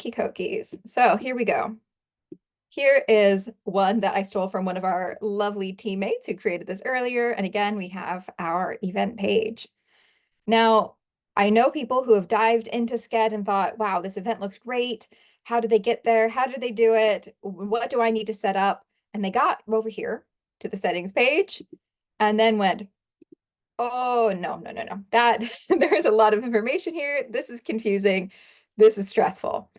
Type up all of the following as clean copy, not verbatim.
Okie dokies. So here we go. Here is one that I stole from one of our lovely teammates who created this earlier. And again, we have our event page. Now, I know people who have dived into Sched and thought, wow, this event looks great. How did they get there? How did they do it? What do I need to set up? And they got over here to the settings page and then went, oh, no, no, no, no. That there is a lot of information here. This is confusing. This is stressful.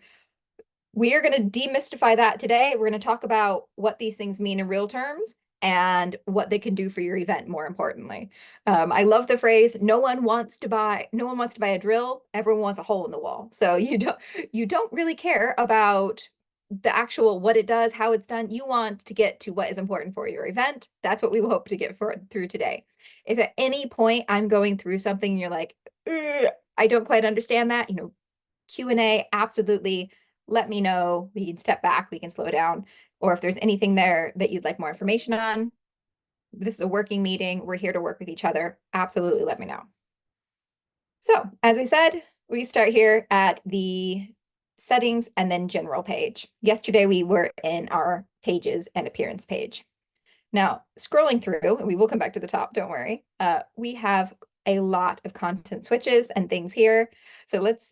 We are going to demystify that today. We're going to talk about what these things mean in real terms and what they can do for your event, more importantly. I love the phrase, no one wants to buy a drill, everyone wants a hole in the wall. So you don't really care about the actual what it does, how it's done. You want to get to what is important for your event. That's what we hope to get through today. If at any point I'm going through something and you're like, I don't quite understand that, Q&A, absolutely. Let me know. We can step back, we can slow down. Or if there's anything there that you'd like more information on, this is a working meeting. We're here to work with each other. Absolutely let me know. So as we said, we start here at the settings and then general page. Yesterday, we were in our pages and appearance page. Now, scrolling through, and we will come back to the top, don't worry. We have a lot of content switches and things here. So let's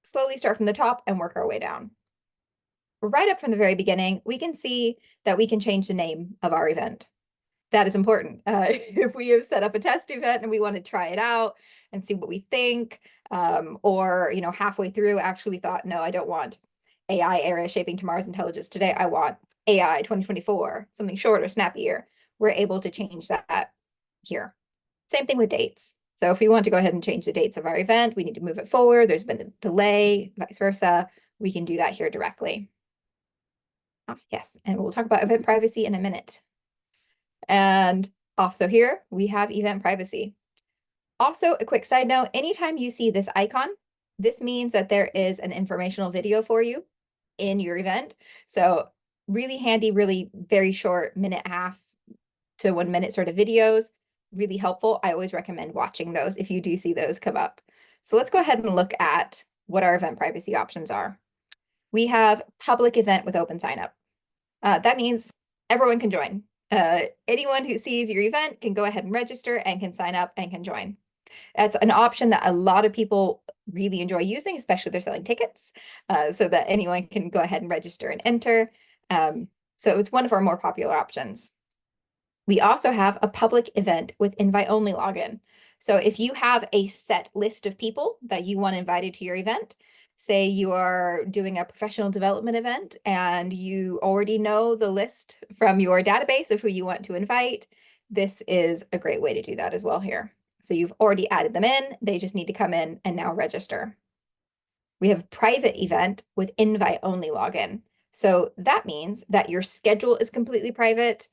slowly start from the top and work our way down. Right up from the very beginning, we can see that we can change the name of our event. That is important. If we have set up a test event and we want to try it out and see what we think, or halfway through, actually we thought, no, I don't want AI era shaping tomorrow's intelligence today. I want AI 2024, something shorter, snappier. We're able to change that here. Same thing with dates. So if we want to go ahead and change the dates of our event, we need to move it forward. There's been a delay, vice versa. We can do that here directly. Yes, and we'll talk about event privacy in a minute. And also here, we have event privacy. Also, a quick side note, anytime you see this icon, this means that there is an informational video for you in your event. So really handy, really very short, minute and a half to 1 minute sort of videos, really helpful. I always recommend watching those if you do see those come up. So let's go ahead and look at what our event privacy options are. We have public event with open sign up. That means everyone can join. Anyone who sees your event can go ahead and register and can sign up and can join. That's an option that a lot of people really enjoy using, especially if they're selling tickets, so that anyone can go ahead and register and enter. So it's one of our more popular options. We also have a public event with invite-only login. So if you have a set list of people that you want invited to your event, say you are doing a professional development event and you already know the list from your database of who you want to invite, this is a great way to do that as well here. So you've already added them in, they just need to come in and now register. We have private event with invite-only login. So that means that your schedule is completely private.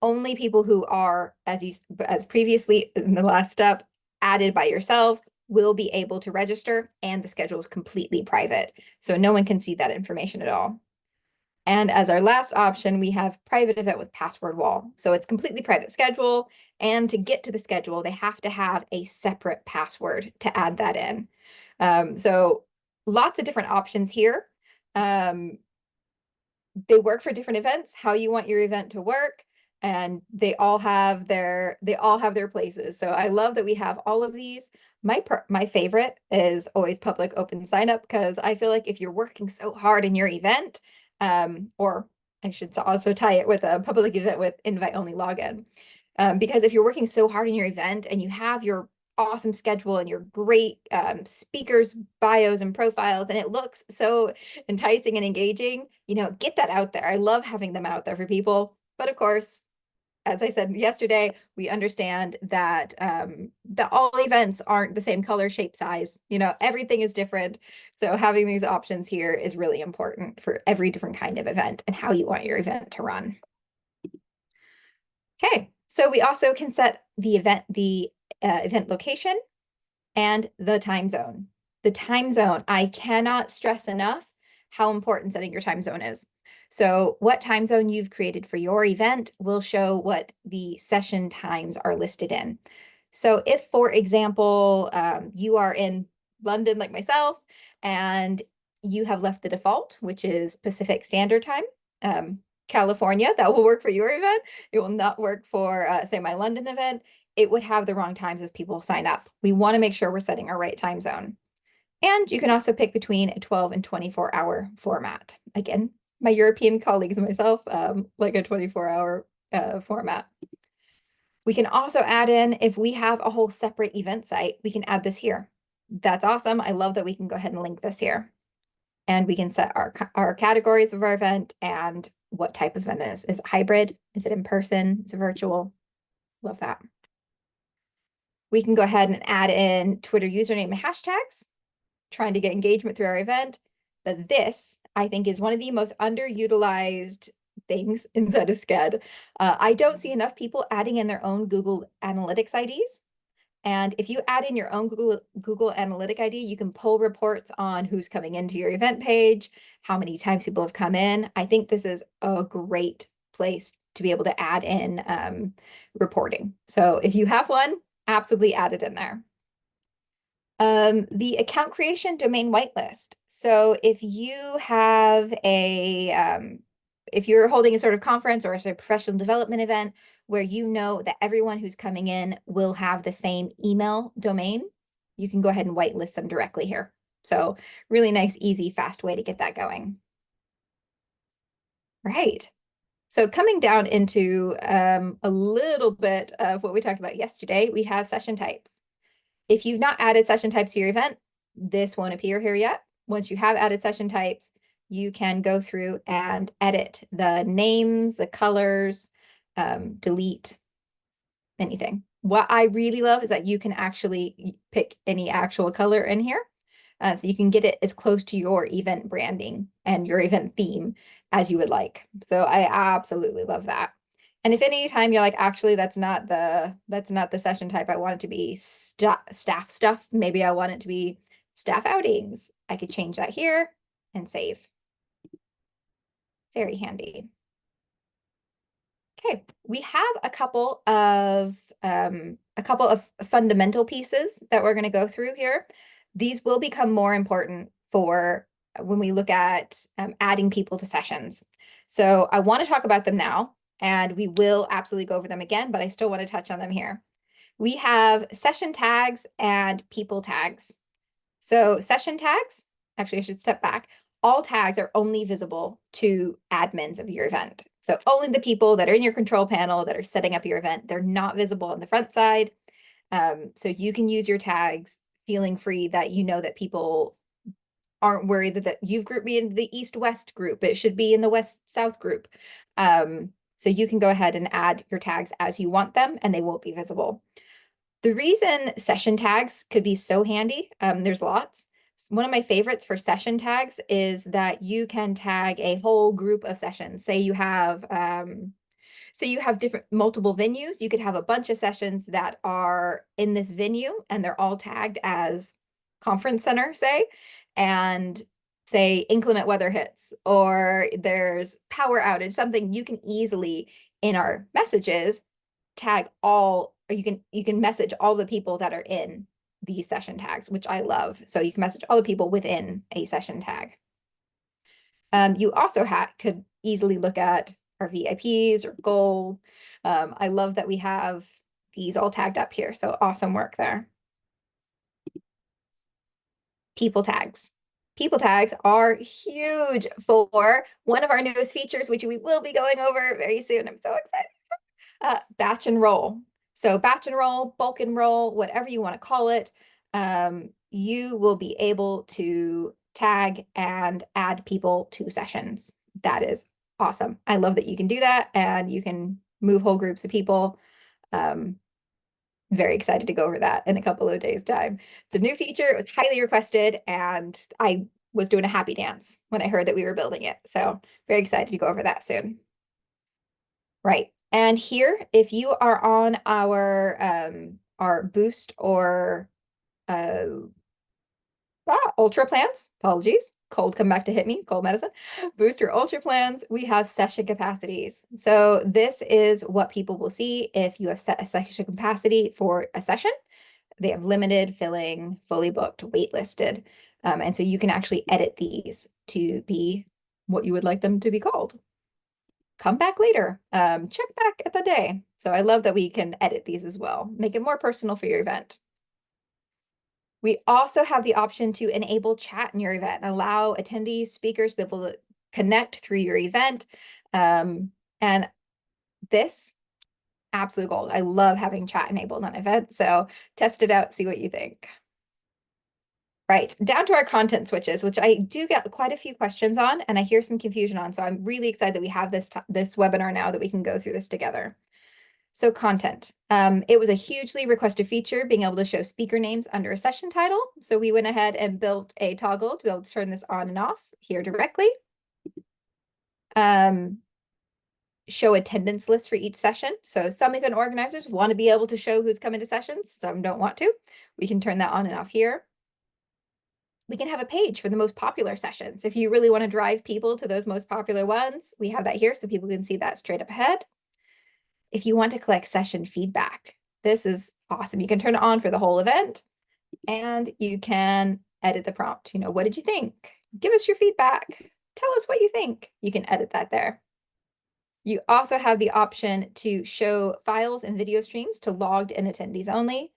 Only people who are, as previously in the last step, added by yourselves will be able to register, and the schedule is completely private. So no one can see that information at all. And as our last option, we have private event with password wall. So it's completely private schedule. And to get to the schedule, they have to have a separate password to add that in. So lots of different options here. They work for different events, how you want your event to work. And they all have their places. So I love that we have all of these. My favorite is always public open sign up, because I feel like if you're working so hard in your event, or I should also tie it with a public event with invite only login. Because if you're working so hard in your event and you have your awesome schedule and your great speakers, bios and profiles, and it looks so enticing and engaging, get that out there. I love having them out there for people. But of course, as I said yesterday, we understand that that all events aren't the same color, shape, size. Everything is different. So having these options here is really important for every different kind of event and how you want your event to run. Okay, so we also can set the event location and the time zone. The time zone, I cannot stress enough how important setting your time zone is. So what time zone you've created for your event will show what the session times are listed in. So if, for example, you are in London like myself, and you have left the default, which is Pacific Standard Time. California, that will work for your event. It will not work for, say, my London event. It would have the wrong times as people sign up. We want to make sure we're setting our right time zone. And you can also pick between a 12 and 24-hour format. Again, my European colleagues and myself like a 24-hour format. We can also add in, if we have a whole separate event site, we can add this here. That's awesome. I love that we can go ahead and link this here. And we can set our categories of our event and what type of event it is. Is it hybrid? Is it in person? Is it virtual? Love that. We can go ahead and add in Twitter username and hashtags, trying to get engagement through our event. But this, I think, is one of the most underutilized things inside of Sched. I don't see enough people adding in their own Google Analytics IDs. And if you add in your own Google Analytic ID, you can pull reports on who's coming into your event page, how many times people have come in. I think this is a great place to be able to add in reporting. So if you have one, absolutely add it in there. The account creation domain whitelist. So if you have if you're holding a sort of conference or a sort of professional development event where you know that everyone who's coming in will have the same email domain, you can go ahead and whitelist them directly here. So really nice, easy, fast way to get that going. Right. So coming down into a little bit of what we talked about yesterday, we have session types. If you've not added session types to your event, this won't appear here yet. Once you have added session types, you can go through and edit the names, the colors, delete anything. What I really love is that you can actually pick any actual color in here. So you can get it as close to your event branding and your event theme as you would like. So I absolutely love that. And if any time you're like, actually, that's not the session type, I want it to be staff stuff. Maybe I want it to be staff outings. I could change that here and save. Very handy. Okay, we have a couple of fundamental pieces that we're going to go through here. These will become more important for when we look at adding people to sessions. So I want to talk about them now, and we will absolutely go over them again, but I still want to touch on them here. We have session tags and people tags. So session tags, actually I should step back. All tags are only visible to admins of your event. So only the people that are in your control panel that are setting up your event, they're not visible on the front side. So you can use your tags feeling free that you know that people aren't worried that you've grouped me into the East-West group. It should be in the West-South group. So you can go ahead and add your tags as you want them and they won't be visible. The reason session tags could be so handy, there's lots. One of my favorites for session tags is that you can tag a whole group of sessions. Say you have different multiple venues. You could have a bunch of sessions that are in this venue and they're all tagged as conference center, say, and say inclement weather hits or there's power outage, something you can easily in our messages tag all, or you can message all the people that are in these session tags, which I love. So you can message all the people within a session tag. You also could easily look at our VIPs or gold. I love that we have these all tagged up here. So awesome work there. People tags. People tags are huge for one of our newest features, which we will be going over very soon. I'm so excited. Batch and roll. So batch and roll, bulk and roll, whatever you want to call it, you will be able to tag and add people to sessions. That is awesome. I love that you can do that and you can move whole groups of people. Very excited to go over that in a couple of days' time. It's a new feature. It was highly requested and I was doing a happy dance when I heard that we were building it. So very excited to go over that soon. Right. And here, if you are on our boost or ultra plans, apologies, cold come back to hit me, cold medicine, boost or ultra plans, we have session capacities. So this is what people will see if you have set a session capacity for a session. They have limited, filling, fully booked, waitlisted. And so you can actually edit these to be what you would like them to be called. Come back later. Check back at the day. So I love that we can edit these as well. Make it more personal for your event. We also have the option to enable chat in your event and allow attendees, speakers, to be able to connect through your event. And this, absolute gold. I love having chat enabled on events. So test it out, see what you think. Right, down to our content switches, which I do get quite a few questions on, and I hear some confusion on. So I'm really excited that we have this webinar now that we can go through this together. So content. It was a hugely requested feature, being able to show speaker names under a session title. So we went ahead and built a toggle to be able to turn this on and off here directly. Show attendance lists for each session. So some event organizers want to be able to show who's coming to sessions, some don't want to. We can turn that on and off here. We can have a page for the most popular sessions. If you really want to drive people to those most popular ones, we have that here so people can see that straight up ahead. If you want to collect session feedback, this is awesome. You can turn it on for the whole event and you can edit the prompt. You know, what did you think? Give us your feedback. Tell us what you think. You can edit that there. You also have the option to show files and video streams to logged in attendees only.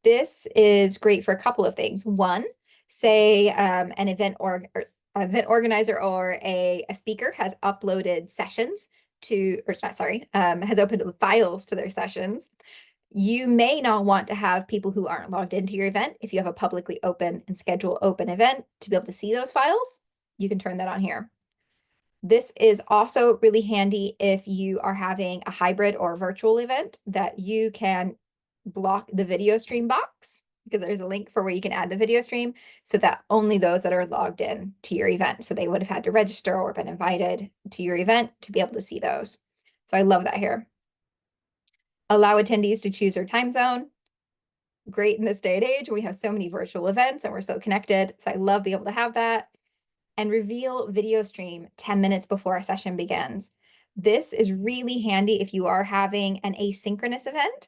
This is great for a couple of things. One, say an event organizer or a speaker has uploaded sessions to, or not, sorry, has opened files to their sessions. You may not want to have people who aren't logged into your event. If you have a publicly open and schedule open event to be able to see those files, you can turn that on here. This is also really handy if you are having a hybrid or virtual event that you can block the video stream box, because there's a link for where you can add the video stream so that only those that are logged in to your event, so they would have had to register or been invited to your event to be able to see those. So I love that here. Allow attendees to choose their time zone. Great in this day and age. We have so many virtual events and we're so connected. So I love being able to have that. And reveal video stream 10 minutes before a session begins. This is really handy if you are having an asynchronous event.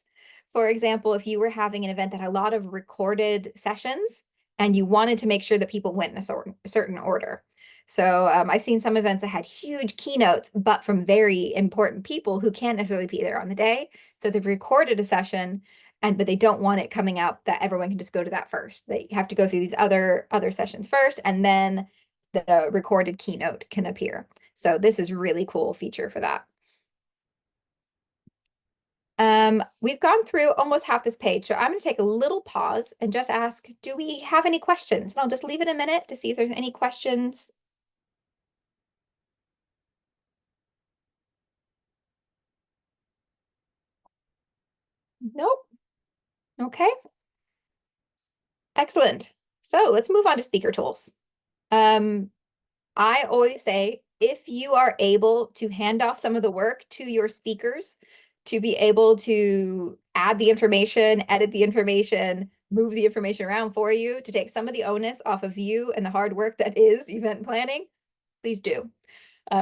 For example, if you were having an event that had a lot of recorded sessions and you wanted to make sure that people went in a certain order. So I've seen some events that had huge keynotes, but from very important people who can't necessarily be there on the day. So they've recorded a session, but they don't want it coming out that everyone can just go to that first. They have to go through these other sessions first, and then the recorded keynote can appear. So this is really cool feature for that. We've gone through almost half this page, so I'm going to take a little pause and just ask, do we have any questions? And I'll just leave it a minute to see if there's any questions. Nope. Okay. Excellent. So let's move on to speaker tools. I always say, if you are able to hand off some of the work to your speakers to be able to add the information, edit the information, move the information around for you, to take some of the onus off of you and the hard work that is event planning, please do.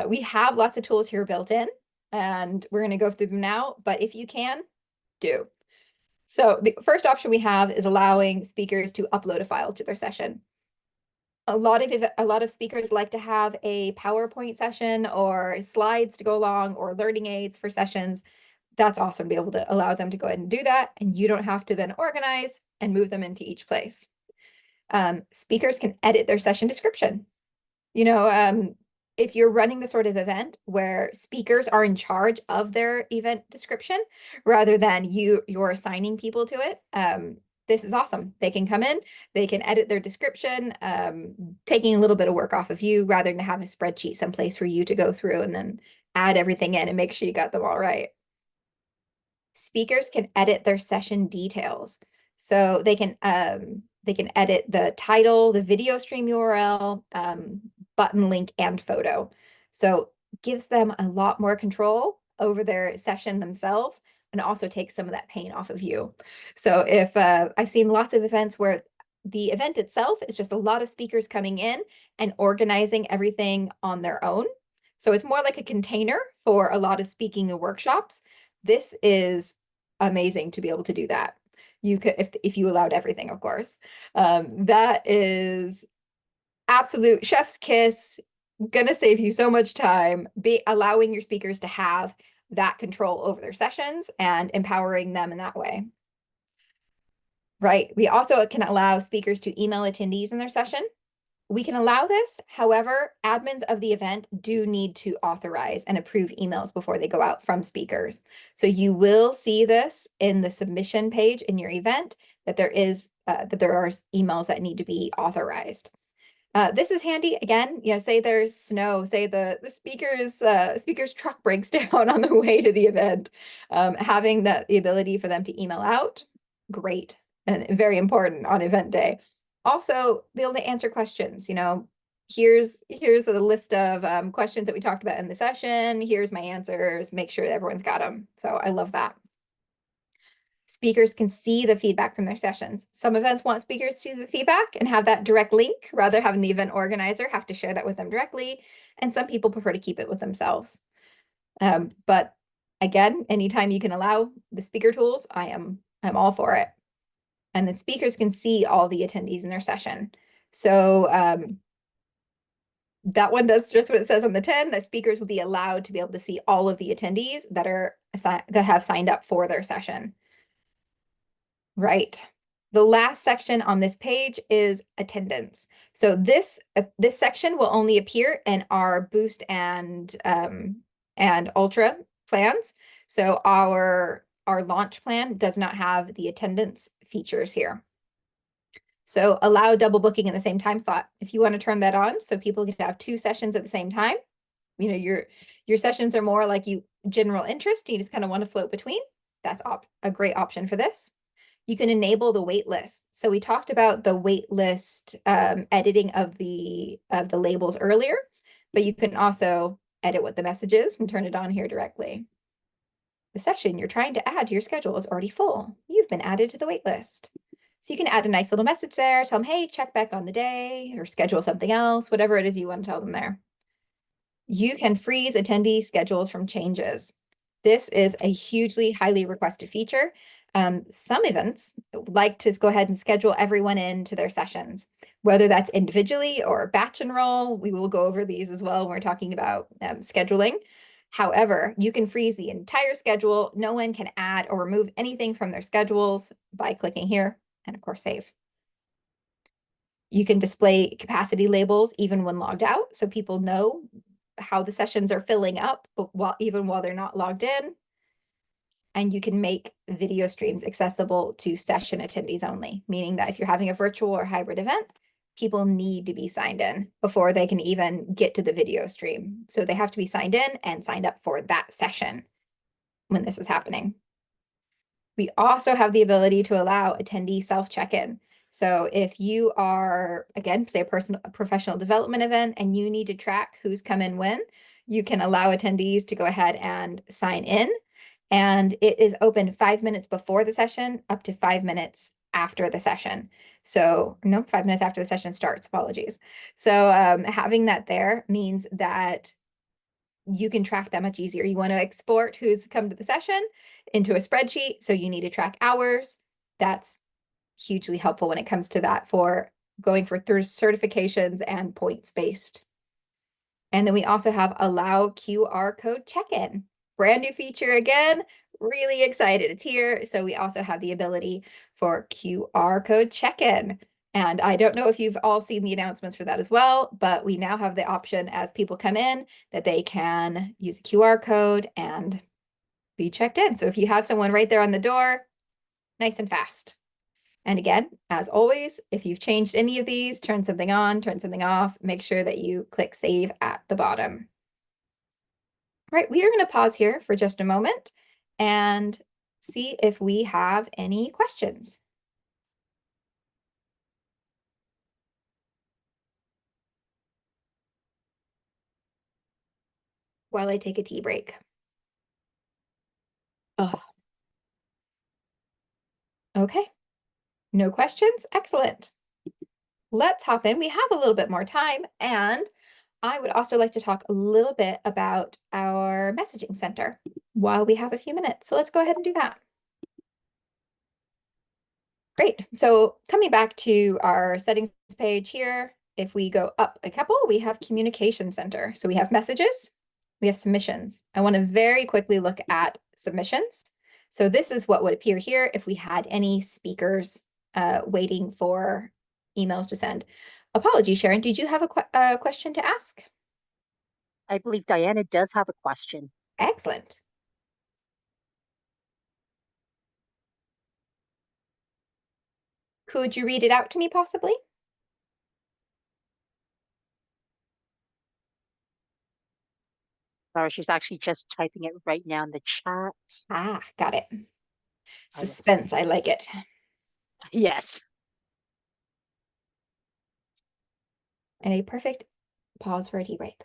We have lots of tools here built in, and we're going to go through them now, but if you can, do. So the first option we have is allowing speakers to upload a file to their session. A lot of speakers like to have a PowerPoint session or slides to go along or learning aids for sessions. That's awesome to be able to allow them to go ahead and do that, and you don't have to then organize and move them into each place. Speakers can edit their session description. You know, if you're running the sort of event where speakers are in charge of their event description rather than you're assigning people to it, this is awesome. They can come in, they can edit their description, taking a little bit of work off of you rather than having a spreadsheet someplace for you to go through and then add everything in and make sure you got them all right. Speakers can edit their session details. So they can edit the title, the video stream URL, button link, and photo. So gives them a lot more control over their session themselves, and also takes some of that pain off of you. So if I've seen lots of events where the event itself is just a lot of speakers coming in and organizing everything on their own. So it's more like a container for a lot of speaking and workshops. This is amazing to be able to do that. You could, if you allowed everything, of course. That is absolute chef's kiss, gonna save you so much time, be allowing your speakers to have that control over their sessions and empowering them in that way. Right. We also can allow speakers to email attendees in their session. We can allow this. However, admins of the event do need to authorize and approve emails before they go out from speakers. So you will see this in the submission page in your event that there are emails that need to be authorized. This is handy again, say there's snow, say the speaker's truck breaks down on the way to the event. Having the ability for them to email out, great, and very important on event day. Also, be able to answer questions, here's the list of questions that we talked about in the session. Here's my answers, make sure that everyone's got them. So I love that. Speakers can see the feedback from their sessions. Some events want speakers to see the feedback and have that direct link, rather having the event organizer have to share that with them directly. And some people prefer to keep it with themselves. But again, anytime you can allow the speaker tools, I'm all for it. And then speakers can see all the attendees in their session. So that one does just what it says on the 10, that speakers will be allowed to be able to see all of the attendees that have signed up for their session. Right. The last section on this page is attendance. So this section will only appear in our Boost and Ultra plans. So our launch plan does not have the attendance features here. So allow double booking in the same time slot. If you want to turn that on, so people can have 2 sessions at the same time. Your sessions are more like general interest. You just kind of want to float between. That's a great option for this. You can enable the wait list. So we talked about the wait list editing of the labels earlier, but you can also edit what the message is and turn it on here directly. The session you're trying to add to your schedule is already full. You've been added to the wait list. So you can add a nice little message there, tell them, hey, check back on the day or schedule something else, whatever it is you want to tell them there. You can freeze attendee schedules from changes. This is a hugely highly requested feature. Some events like to go ahead and schedule everyone into their sessions, whether that's individually or batch and roll. We will go over these as well when we're talking about scheduling. However, you can freeze the entire schedule. No one can add or remove anything from their schedules by clicking here and, of course, save. You can display capacity labels even when logged out, so people know how the sessions are filling up, even while they're not logged in. And you can make video streams accessible to session attendees only, meaning that if you're having a virtual or hybrid event, people need to be signed in before they can even get to the video stream. So they have to be signed in and signed up for that session when this is happening. We also have the ability to allow attendee self-check-in. So if you are, again, say a professional development event and you need to track who's come in when, you can allow attendees to go ahead and sign in. And it is open 5 minutes before the session, up to 5 minutes after the session. So no, 5 minutes after the session starts, apologies. So having that there means that you can track that much easier. You want to export who's come to the session into a spreadsheet, so you need to track hours. That's hugely helpful when it comes to that for going for certifications and points-based. And then we also have allow QR code check-in. Brand new feature again, really excited it's here. So we also have the ability for QR code check-in. And I don't know if you've all seen the announcements for that as well, but we now have the option as people come in that they can use a QR code and be checked in. So if you have someone right there on the door, nice and fast. And again, as always, if you've changed any of these, turn something on, turn something off, make sure that you click save at the bottom. All right, we are going to pause here for just a moment and see if we have any questions. While I take a tea break. Oh, okay. No questions? Excellent. Let's hop in. We have a little bit more time, and I would also like to talk a little bit about our messaging center while we have a few minutes. So let's go ahead and do that. Great. So coming back to our settings page here, if we go up a couple, we have Communication Center. So we have messages, we have submissions. I want to very quickly look at submissions. So this is what would appear here if we had any speakers waiting for emails to send. Apologies, Sharon, did you have a question to ask? I believe Diana does have a question. Excellent. Could you read it out to me possibly? Sorry, she's actually just typing it right now in the chat. Ah, got it. Ah, yes. Suspense, I like it. Yes. And a perfect pause for a tea break.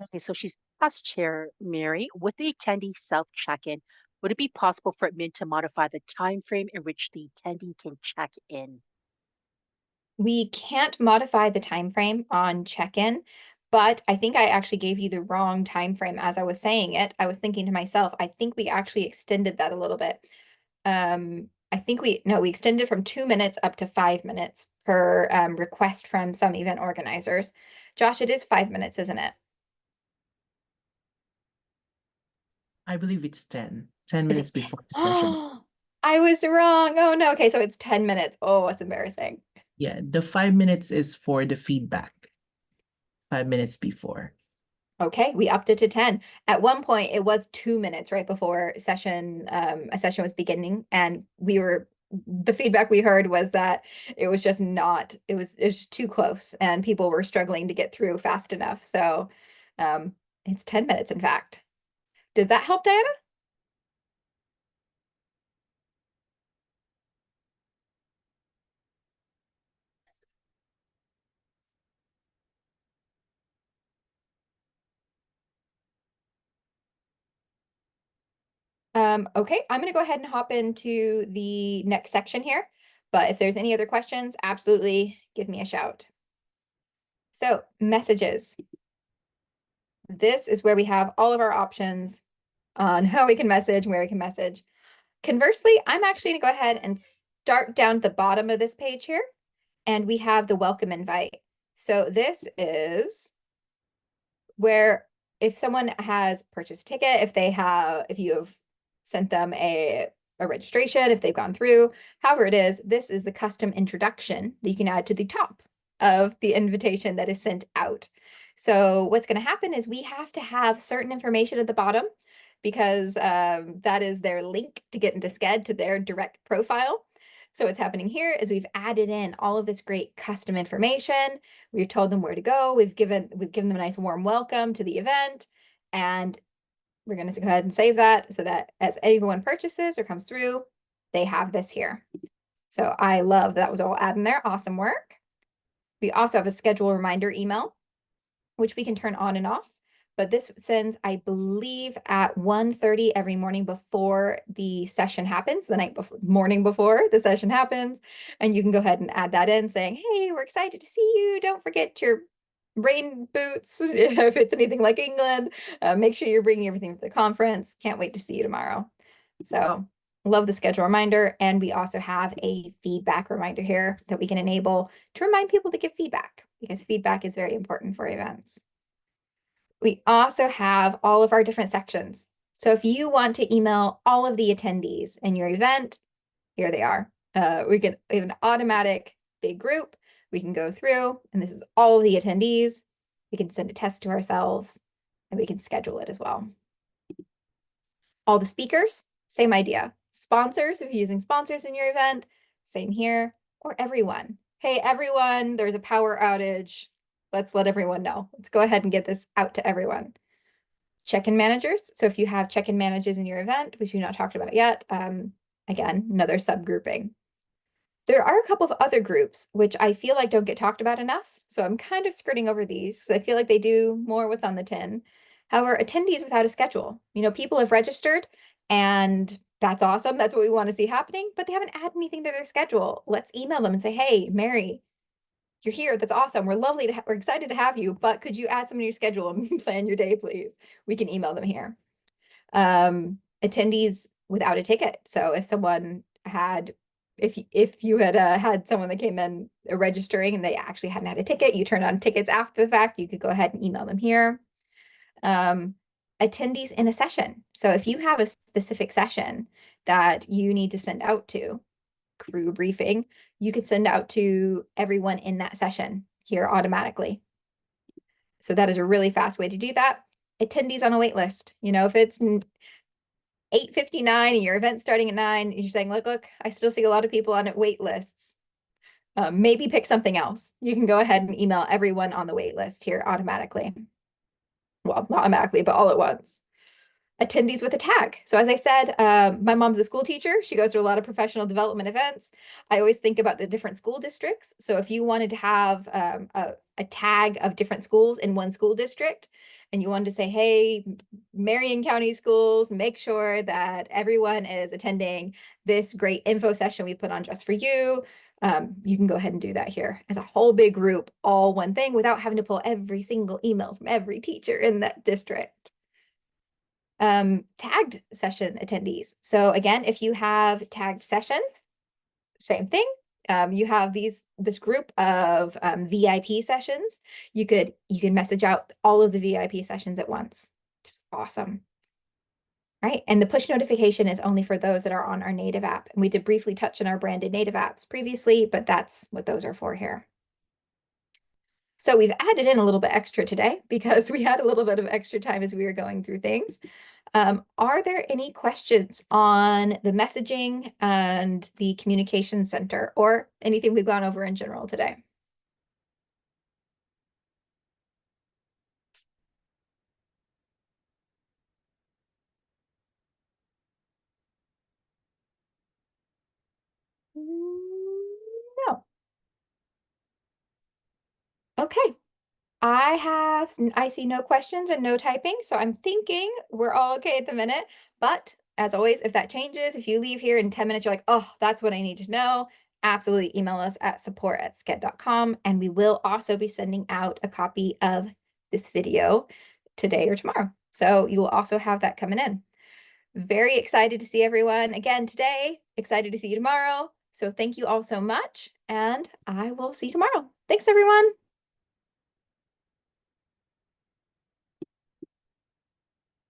Okay, so she's asked Chair Mary, with the attendee self check-in, would it be possible for admin to modify the time frame in which the attendee can check in? We can't modify the time frame on check-in, but I think I actually gave you the wrong time frame as I was saying it. I was thinking to myself, I think we actually extended that a little bit. I think we extended from 2 minutes up to 5 minutes per request from some event organizers. Josh, it is 5 minutes, isn't it? I believe it's 10. 10 Is minutes it 10? before the session. Oh, I was wrong. Oh no. Okay, so it's 10 minutes. Oh, it's embarrassing. Yeah, the 5 minutes is for the feedback. 5 minutes before. Okay, we upped it to 10. At one point, it was 2 minutes right before a session was beginning, and the feedback we heard was that it was just not, it was too close, and people were struggling to get through fast enough. So, um, it's 10 minutes, in fact. Does that help, Diana? Okay, I'm going to go ahead and hop into the next section here. But if there's any other questions, absolutely give me a shout. So, messages. This is where we have all of our options on how we can message and where we can message. Conversely, I'm actually going to go ahead and start down at the bottom of this page here, and we have the welcome invite. So this is where if someone has purchased a ticket, if you have sent them a registration, if they've gone through, however it is, this is the custom introduction that you can add to the top of the invitation that is sent out. So what's going to happen is we have to have certain information at the bottom because that is their link to get into Sched to their direct profile. So what's happening here is we've added in all of this great custom information. We've told them where to go. We've given them a nice warm welcome to the event, and we're going to go ahead and save that so that as anyone purchases or comes through, they have this here. So I love that was all added in there. Awesome work. We also have a schedule reminder email, which we can turn on and off. But this sends, I believe, at 1:30 every morning before the session happens, the night before, morning before the session happens. And you can go ahead and add that in saying, hey, we're excited to see you. Don't forget your rain boots if it's anything like England. Make sure you're bringing everything for the conference. Can't wait to see you tomorrow. So love the schedule reminder. And we also have a feedback reminder here that we can enable to remind people to give feedback because feedback is very important for events. We also have all of our different sections. So if you want to email all of the attendees in your event, here they are. We have an automatic big group. We can go through, and this is all of the attendees. We can send a test to ourselves, and we can schedule it as well. All the speakers, same idea. Sponsors, if you're using sponsors in your event, same here, or everyone. Hey, everyone, there's a power outage. Let's let everyone know. Let's go ahead and get this out to everyone. Check-in managers. So if you have check-in managers in your event, which we've not talked about yet, again, another subgrouping. There are a couple of other groups which I feel like don't get talked about enough. So I'm kind of skirting over these. I feel like they do more what's on the tin. However, attendees without a schedule. People have registered and That's awesome. That's what we want to see happening, but they haven't added anything to their schedule. Let's email them and say, hey, Mary, you're here. That's awesome. We're excited to have you, but could you add some to your schedule and plan your day, please? We can email them here. Attendees without a ticket. So if someone had, if you had had someone that came in registering and they actually hadn't had a ticket, you turned on tickets after the fact, you could go ahead and email them here. Attendees in a session. So if you have a specific session that you need to send out to, crew briefing, you could send out to everyone in that session here automatically. So that is a really fast way to do that. Attendees on a wait list. You know, if it's 8:59 and your event's starting at 9, you're saying, look, I still see a lot of people on wait lists. Maybe pick something else. You can go ahead and email everyone on the wait list here automatically. Well, not automatically, but all at once. Attendees with a tag. So as I said, my mom's a school teacher. She goes to a lot of professional development events. I always think about the different school districts. So if you wanted to have a tag of different schools in one school district, and you wanted to say, hey, Marion County Schools, make sure that everyone is attending this great info session we put on just for you. You can go ahead and do that here as a whole big group, all one thing, without having to pull every single email from every teacher in that district. Tagged session attendees. So again, if you have tagged sessions, same thing. You have this group of VIP sessions. You can message out all of the VIP sessions at once. Just awesome. Right. And the push notification is only for those that are on our native app. And we did briefly touch on our branded native apps previously, but that's what those are for here. So we've added in a little bit extra today because we had a little bit of extra time as we were going through things. Are there any questions on the messaging and the communication center or anything we've gone over in general today? No. Okay. I see no questions and no typing, so I'm thinking we're all okay at the minute. But as always, if that changes, if you leave here in 10 minutes, you're like, oh, that's what I need to know, absolutely email us at support@sched.com. And we will also be sending out a copy of this video today or tomorrow. So you will also have that coming in. Very excited to see everyone again today. Excited to see you tomorrow. So thank you all so much, and I will see you tomorrow. Thanks, everyone.